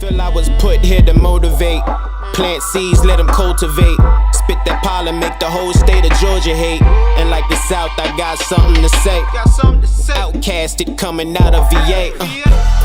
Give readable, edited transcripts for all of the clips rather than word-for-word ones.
feel I was put here to motivate. Plant seeds, let them cultivate. Spit that pollen, make the whole state of Georgia hate. And like the South, I got something to say. Outcasted coming out of VA.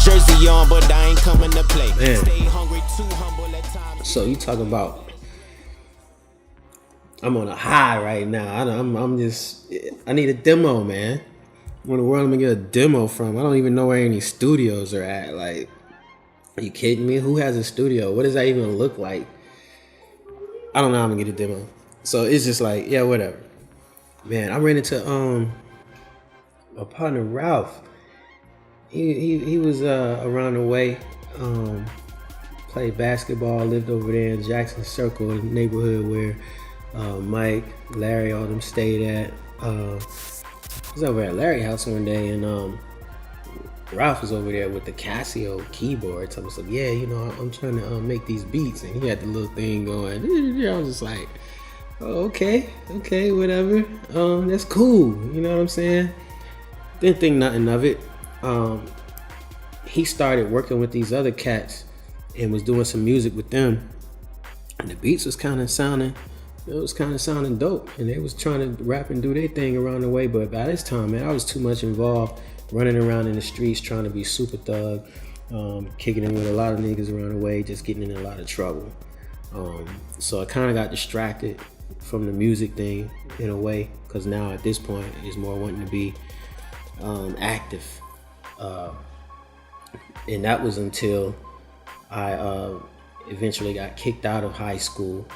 Jersey on, but I ain't coming to play. Stay hungry, too humble at times. So you talking about I'm on a high right now. I need a demo, man. Where in the world am I gonna get a demo from? I don't even know where any studios are at. Like, are you kidding me? Who has a studio? What does that even look like? I don't know how I'm gonna get a demo. So it's just like, yeah, whatever. Man, I ran into my partner Ralph. He was around the way. Played basketball, lived over there in Jackson Circle, the neighborhood where Mike, Larry, all them stayed at. I was over at Larry's house one day, and Ralph was over there with the Casio keyboard. So I was like, yeah, you know, I'm trying to make these beats, and he had the little thing going. I was just like, oh, okay, whatever. That's cool. You know what I'm saying? Didn't think nothing of it. He started working with these other cats and was doing some music with them, and the beats was kind of sounding. It was kind of sounding dope, and they was trying to rap and do their thing around the way. But by this time, man, I was too much involved, running around in the streets trying to be super thug, kicking in with a lot of niggas around the way, just getting in a lot of trouble. So I kind of got distracted from the music thing in a way, because now at this point, it's more wanting to be active. And that was until I eventually got kicked out of high school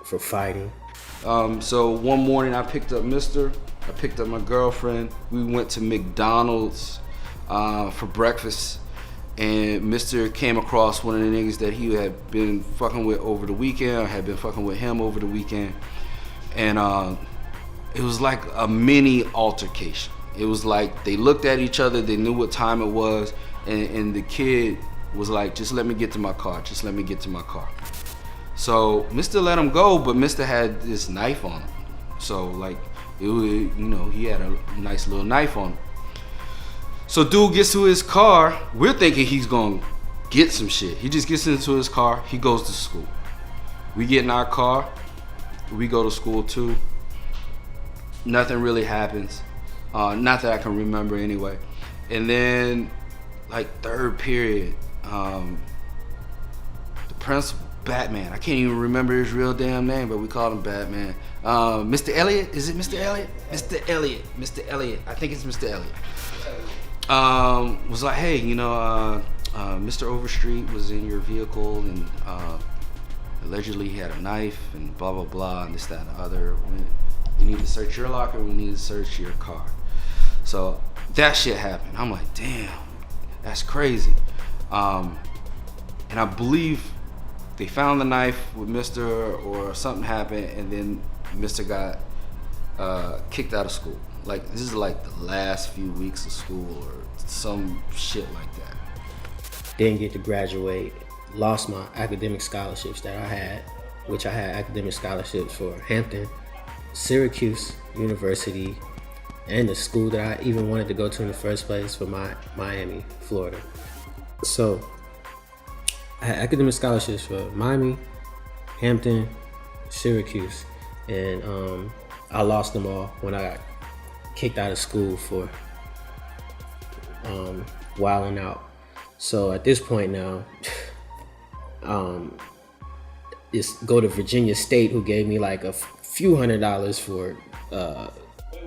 for fighting. So one morning I picked up I picked up my girlfriend. We went to McDonald's for breakfast, and Mr. came across one of the niggas that he had been fucking with over the weekend, or had been fucking with him over the weekend. And it was like a mini altercation. It was like they looked at each other, they knew what time it was, and the kid was like, just let me get to my car, just let me get to my car. So Mr. let him go, but Mr. had this knife on him. So like, it was, you know, he had a nice little knife on him. So dude gets to his car, we're thinking he's gonna get some shit. He just gets into his car, he goes to school. We get in our car, we go to school too. Nothing really happens. Not that I can remember anyway. And then, like third period, the principal, Batman, I can't even remember his real damn name, but we called him Batman. Mr. Elliott, is it Mr. Elliott? Mr. Elliott, I think it's Mr. Elliott. Was like, hey, you know, Mr. Overstreet was in your vehicle, and allegedly he had a knife, and blah, blah, blah, and this, that, and the other. We need to search your locker, we need to search your car. So that shit happened. I'm like, damn, that's crazy. And I believe they found the knife with Mr. or something happened, and then Mr. got kicked out of school. Like, this is like the last few weeks of school or some shit like that. Didn't get to graduate, lost my academic scholarships that I had, which I had academic scholarships for Hampton, Syracuse University, and the school that I even wanted to go to in the first place, for Miami, Florida. So I had academic scholarships for Miami, Hampton, Syracuse, and I lost them all when I got kicked out of school for wilding out. So at this point now, it's go to Virginia State, who gave me like a few $100s for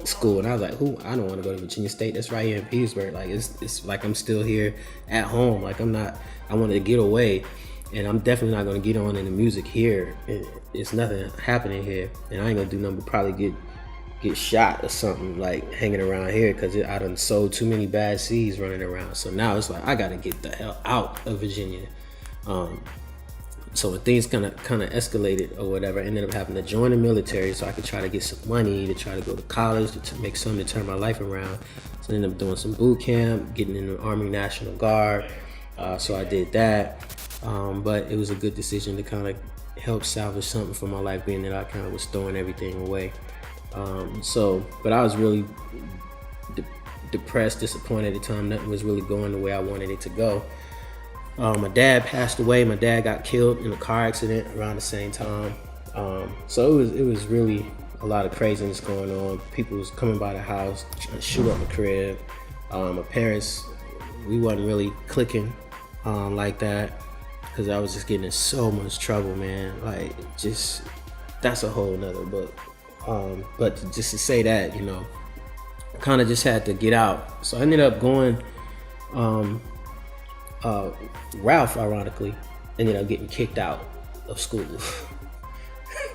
school, and I was like, I don't want to go to Virginia State, that's right here in Petersburg. Like, it's like I'm still here at home. Like, I wanted to get away, and I'm definitely not going to get on in the music here. It's nothing happening here, and I ain't gonna do nothing but probably get shot or something, like hanging around here, because I done sold too many bad seeds running around. So now it's like I gotta get the hell out of Virginia. So when things kind of escalated or whatever, I ended up having to join the military so I could try to get some money to try to go to college, to make something to turn my life around. So I ended up doing some boot camp, getting in the Army National Guard. So I did that. But it was a good decision to kind of help salvage something from my life, being that I kind of was throwing everything away. But I was really depressed, disappointed at the time. Nothing was really going the way I wanted it to go. My dad passed away. My dad got killed in a car accident around the same time. So it was really a lot of craziness going on. People was coming by the house, trying to shoot up the crib. My parents, we wasn't really clicking like that because I was just getting in so much trouble, man. Like, just, that's a whole nother book. But just to say that, you know, kind of just had to get out. So I ended up going, Ralph, ironically, ended up getting kicked out of school.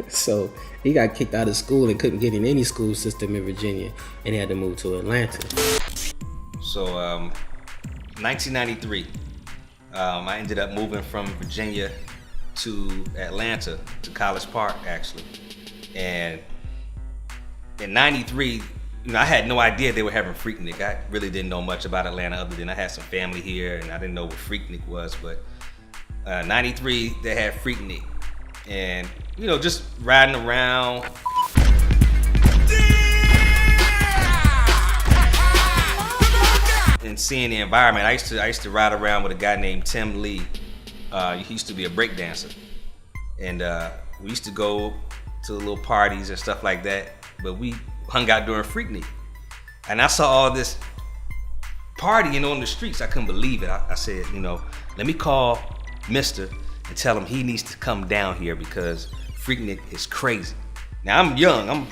So he got kicked out of school and couldn't get in any school system in Virginia, and he had to move to Atlanta. So 1993, I ended up moving from Virginia to Atlanta, to College Park actually. And in 93, you know, I had no idea they were having Freaknik. I really didn't know much about Atlanta other than I had some family here and I didn't know what Freaknik was, but 93, they had Freaknik. And, you know, just riding around. And seeing the environment. I used to ride around with a guy named Tim Lee. He used to be a break dancer. And we used to go to little parties and stuff like that, but we hung out during Freaknik. And I saw all this partying on the streets. I couldn't believe it. I said, you know, let me call Mr. and tell him he needs to come down here because Freaknik is crazy. Now I'm young, I'm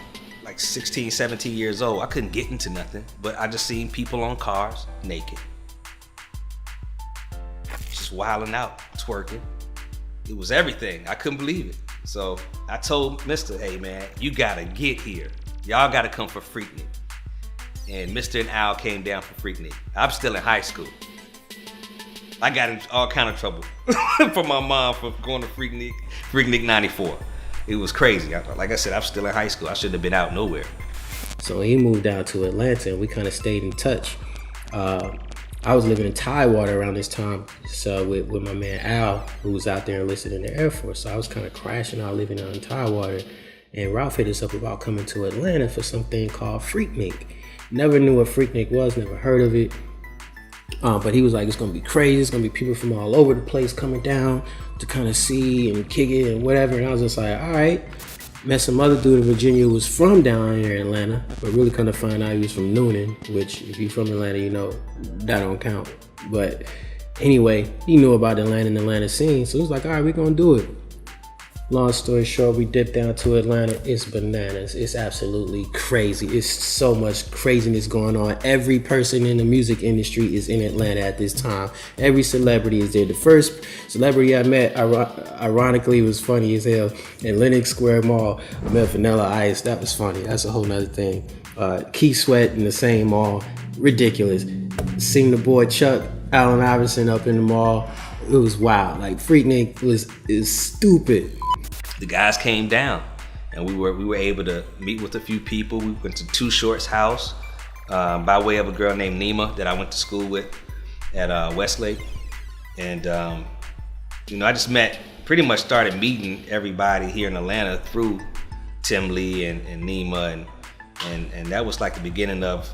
like 16, 17 years old. I couldn't get into nothing, but I just seen people on cars naked. Just wilding out, twerking. It was everything, I couldn't believe it. So I told Mr., hey man, you gotta get here. Y'all gotta come for Freaknik. And Mr. and Al came down for Freaknik. I'm still in high school. I got in all kind of trouble from my mom for going to Freaknik 94. It was crazy. Like I said, I'm still in high school. I shouldn't have been out nowhere. So he moved down to Atlanta and we kind of stayed in touch. I was living in Tidewater around this time, so with my man Al, who was out there enlisted in the Air Force. So I was kind of crashing out, living out in Tidewater. And Ralph hit us up about coming to Atlanta for something called Freaknik. Never knew what Freaknik was, never heard of it. But he was like, it's gonna be crazy. It's gonna be people from all over the place coming down to kind of see and kick it and whatever. And I was just like, all right. Met some other dude in Virginia who was from down here in Atlanta, but really kind of find out he was from Noonan, which if you're from Atlanta, you know, that don't count. But anyway, he knew about Atlanta and the Atlanta scene. So he was like, all right, we're gonna do it. Long story short, we dipped down to Atlanta. It's bananas. It's absolutely crazy. It's so much craziness going on. Every person in the music industry is in Atlanta at this time. Every celebrity is there. The first celebrity I met, ironically, was funny as hell. In Lenox Square Mall, I met Vanilla Ice. That was funny. That's a whole nother thing. Keith Sweat in the same mall. Ridiculous. Seen the boy Chuck Allen Iverson up in the mall. It was wild. Like, Freaknik is stupid. The guys came down and we were able to meet with a few people. We went to Too Short's house by way of a girl named Nima that I went to school with at Westlake. And you know, I just pretty much started meeting everybody here in Atlanta through Tim Lee and Nima, and that was like the beginning of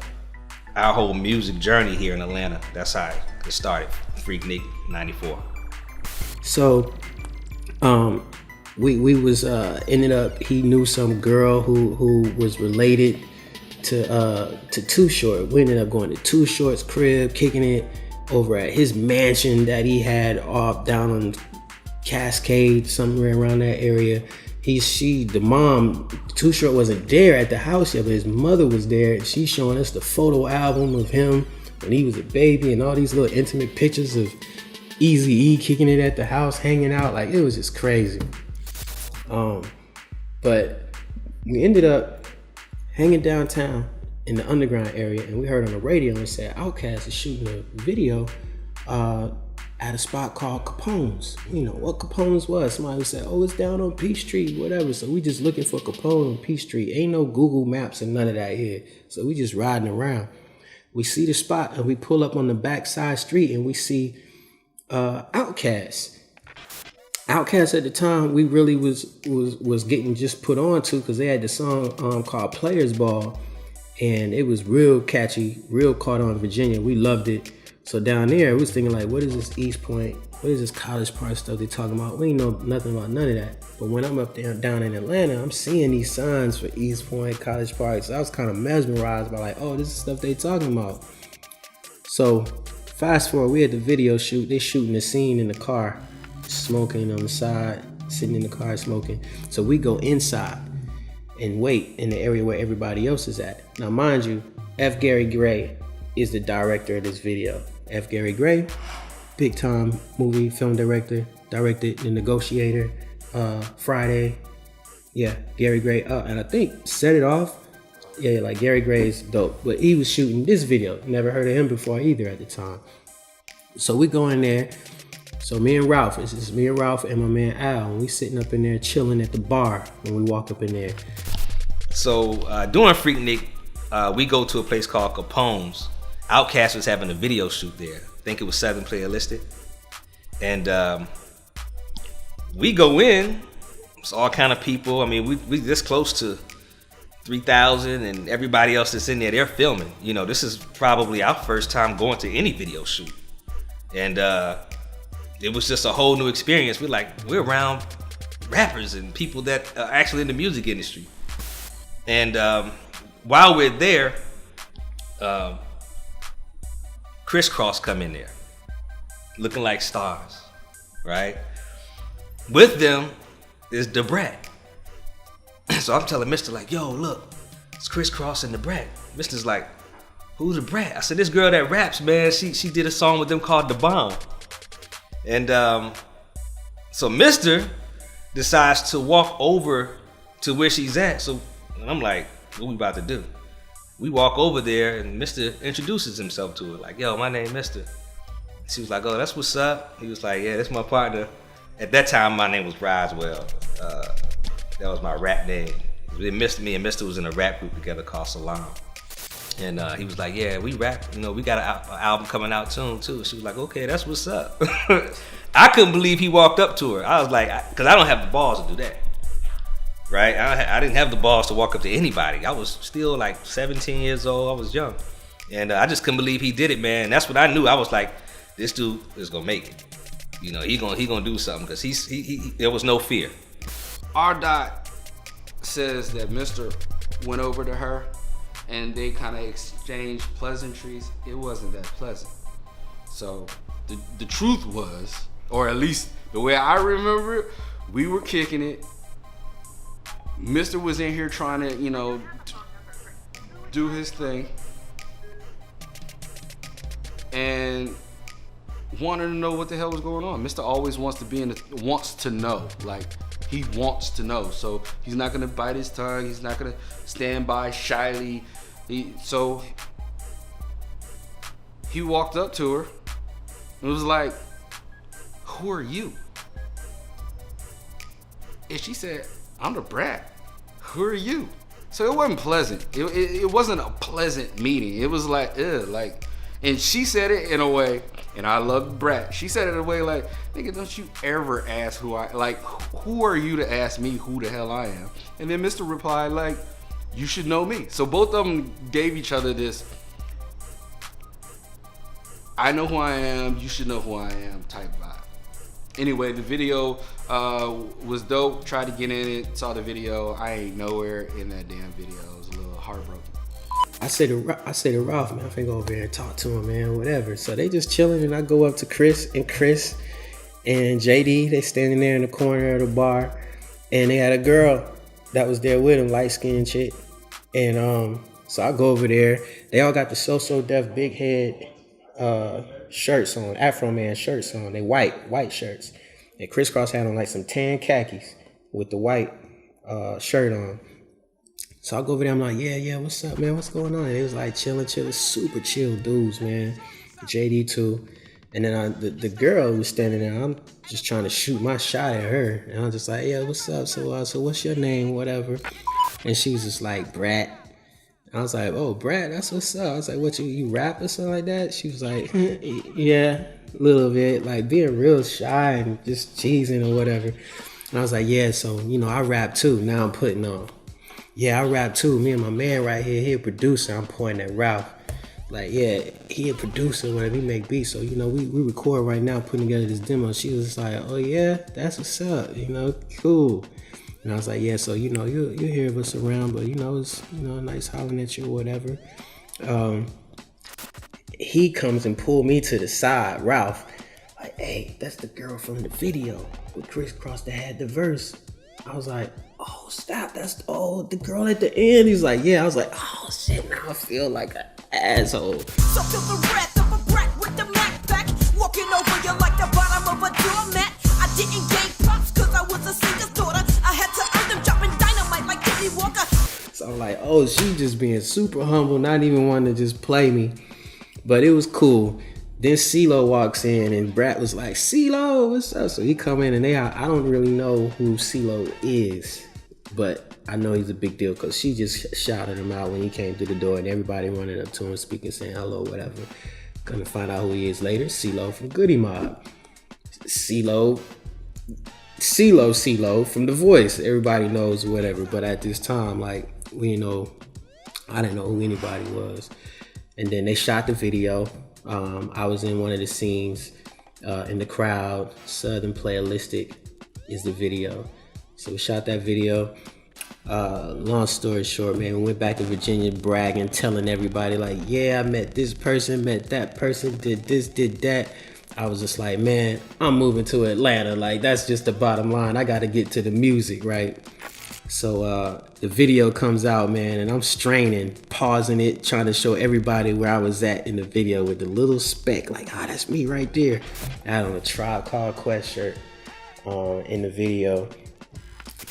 our whole music journey here in Atlanta. That's how it started, Freaknik 94. So we was ended up, he knew some girl who was related to Too Short. We ended up going to Too Short's crib, kicking it over at his mansion that he had off down on Cascade, somewhere around that area. The mom, Too Short wasn't there at the house yet, but his mother was there, and she's showing us the photo album of him when he was a baby and all these little intimate pictures of Eazy-E kicking it at the house, hanging out. Like, it was just crazy. But we ended up hanging downtown in the underground area, and we heard on the radio and said Outkast is shooting a video at a spot called Capone's. You know what Capone's was. Somebody said, oh, it's down on Peachtree, whatever. So we just looking for Capone on Peachtree. Ain't no Google Maps and none of that here. So we just riding around. We see the spot and we pull up on the backside street and we see Outkast. Outkast at the time, we really was getting just put on to, because they had the song called Players Ball, and it was real catchy, real caught on in Virginia. We loved it. So down there, we was thinking like, what is this East Point? What is this College Park stuff they talking about? We ain't know nothing about none of that. But when I'm up there down in Atlanta, I'm seeing these signs for East Point, College Park. So I was kind of mesmerized by like, oh, this is stuff they talking about. So fast forward, we had the video shoot. They shooting the scene in the car, smoking on the side, sitting in the car smoking. So we go inside and wait in the area where everybody else is at. Now, mind you, F. Gary Gray is the director of this video. F. Gary Gray, big time movie, film director, directed The Negotiator, Friday. Yeah, Gary Gray. And I think Set It Off. Yeah, like Gary Gray is dope. But he was shooting this video. Never heard of him before either at the time. So we go in there. So me and Ralph, it's just me and Ralph and my man Al, and we sitting up in there chilling at the bar when we walk up in there. So during Freaknik, we go to a place called Capone's. Outkast was having a video shoot there. I think it was 7 player listed. And we go in, it's all kind of people. I mean, we this close to 3,000 and everybody else that's in there, they're filming. You know, this is probably our first time going to any video shoot. And it was just a whole new experience. We're around rappers and people that are actually in the music industry. And while we're there, Kris Kross come in there, looking like stars, right? With them is Da Brat. So I'm telling Mr. like, yo, look, it's Kris Kross and Da Brat. Mr.'s like, who's Da Brat? I said, this girl that raps, man, she did a song with them called The Bomb. And so Mr. decides to walk over to where she's at. So I'm like, what we about to do? We walk over there and Mr. introduces himself to her. Like, yo, my name Mr. She was like, oh, that's what's up. He was like, yeah, that's my partner. At that time, my name was Roswell. That was my rap name. Me and Mr. was in a rap group together called Salam. And he was like, yeah, we rap. You know, we got an album coming out soon, too. She was like, okay, that's what's up. I couldn't believe he walked up to her. I was like, because I don't have the balls to do that. Right? I didn't have the balls to walk up to anybody. I was still like 17 years old. I was young. And I just couldn't believe he did it, man. And that's what I knew. I was like, this dude is going to make it. You know, he gonna do something because he there was no fear. R-Dot says that Mr. went over to her and they kind of exchanged pleasantries. It wasn't that pleasant. So the truth was, or at least the way I remember it, we were kicking it. Mr. was in here trying to, you know, do his thing and wanted to know what the hell was going on. Mr. always wants to know. Like, he wants to know. So he's not gonna bite his tongue. He's not gonna stand by shyly. So he walked up to her and was like, who are you? And she said, I'm Da Brat. Who are you? So it wasn't pleasant. It wasn't a pleasant meeting. It was like, ugh, like, and she said it in a way, and I love Da Brat. She said it in a way like, nigga, don't you ever ask who are you to ask me who the hell I am? And then Mr. replied like, you should know me. So both of them gave each other this, I know who I am, you should know who I am type vibe. Anyway, the video was dope. Tried to get in it, saw the video. I ain't nowhere in that damn video. I was a little heartbroken. I say to Ralph, man, I'm finna go over there and talk to him, man, whatever. So they just chilling, and I go up to Chris and JD. They standing there in the corner of the bar, and they had a girl that was there with him, light skinned chick. And so I go over there. They all got the So Def big head shirts on, Afro Man shirts on. They white shirts. And Kris Kross had on like some tan khakis with the white shirt on. So I go over there, I'm like, yeah, what's up, man? What's going on? And it was like chilling, super chill dudes, man. JD too. And then the girl was standing there, I'm just trying to shoot my shot at her. And I'm just like, yeah, what's up? So what's your name, whatever? And she was just like, Brat. I was like, oh, Brat, that's what's up. I was like, what, you rap or something like that? She was like, yeah, a little bit. Like being real shy and just cheesing or whatever. And I was like, yeah, so, you know, I rap too. Now I'm putting on. Yeah, I rap too. Me and my man right here, he a producer. I'm pointing at Ralph. like, yeah, he a producer, whatever, he make beats. So, you know, we record right now, putting together this demo. She was like, oh yeah, that's what's up, you know, cool. And I was like, yeah, so, you know, you'll hear us around, but, you know, it's, you know, nice hollering at you or whatever. He comes and pulled me to the side, Ralph, like, hey, that's the girl from the video with Criss Cross that had the verse. I was like, oh, stop, that's the girl at the end. He's like, yeah. I was like, oh shit, now I feel like an asshole. So feel the wrath of a brat with the Mac back, walking over you like the bottom of a doormat. I didn't gain props cause I was a singer's daughter. I had to earn them, dropping dynamite like Jimmy Walker. So I'm like, oh, she just being super humble, not even wanting to just play me. But it was cool. Then CeeLo walks in and Brat was like, CeeLo, what's up? So he come in and I don't really know who CeeLo is, but I know he's a big deal because she just shouted him out when he came through the door and everybody running up to him speaking, saying hello, whatever. Gonna find out who he is later. CeeLo from Goody Mob. CeeLo from The Voice. Everybody knows whatever, but at this time, like, I didn't know who anybody was. And then they shot the video. I was in one of the scenes in the crowd. Southern Playalistic is the video. So we shot that video. Long story short, man, we went back to Virginia bragging, telling everybody like, yeah, I met this person, met that person, did this, did that. I was just like, man, I'm moving to Atlanta. Like, that's just the bottom line. I got to get to the music, right? So the video comes out, man, and I'm straining, pausing it, trying to show everybody where I was at in the video with the little speck, like, that's me right there. I had on a Tribe Called Quest shirt in the video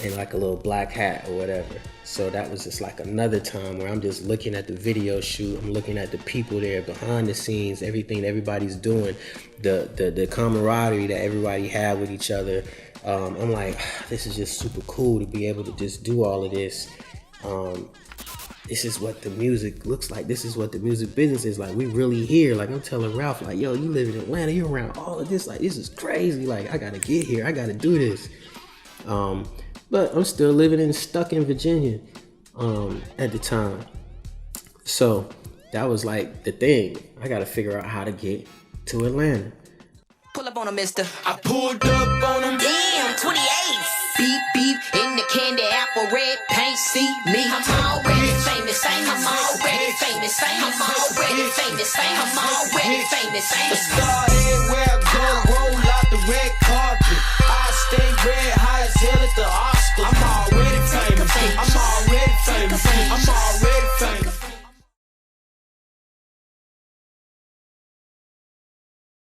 and like a little black hat or whatever. So that was just like another time where I'm just looking at the video shoot. I'm looking at the people there behind the scenes, everything that everybody's doing, the camaraderie that everybody had with each other. I'm like, this is just super cool to be able to just do all of this. This is what the music looks like. This is what the music business is like. We really here. Like, I'm telling Ralph, like, yo, you live in Atlanta, you're around all of this. Like, this is crazy. Like, I gotta get here. I gotta do this. But I'm still stuck in Virginia at the time. So that was like the thing. I gotta figure out how to get to Atlanta. Pull up on him, mister. I pulled up on him. Damn, 28. Beep, beep, in the candy apple, red paint, see me. I'm already famous, I'm already famous, I'm already famous, I'm already famous. Started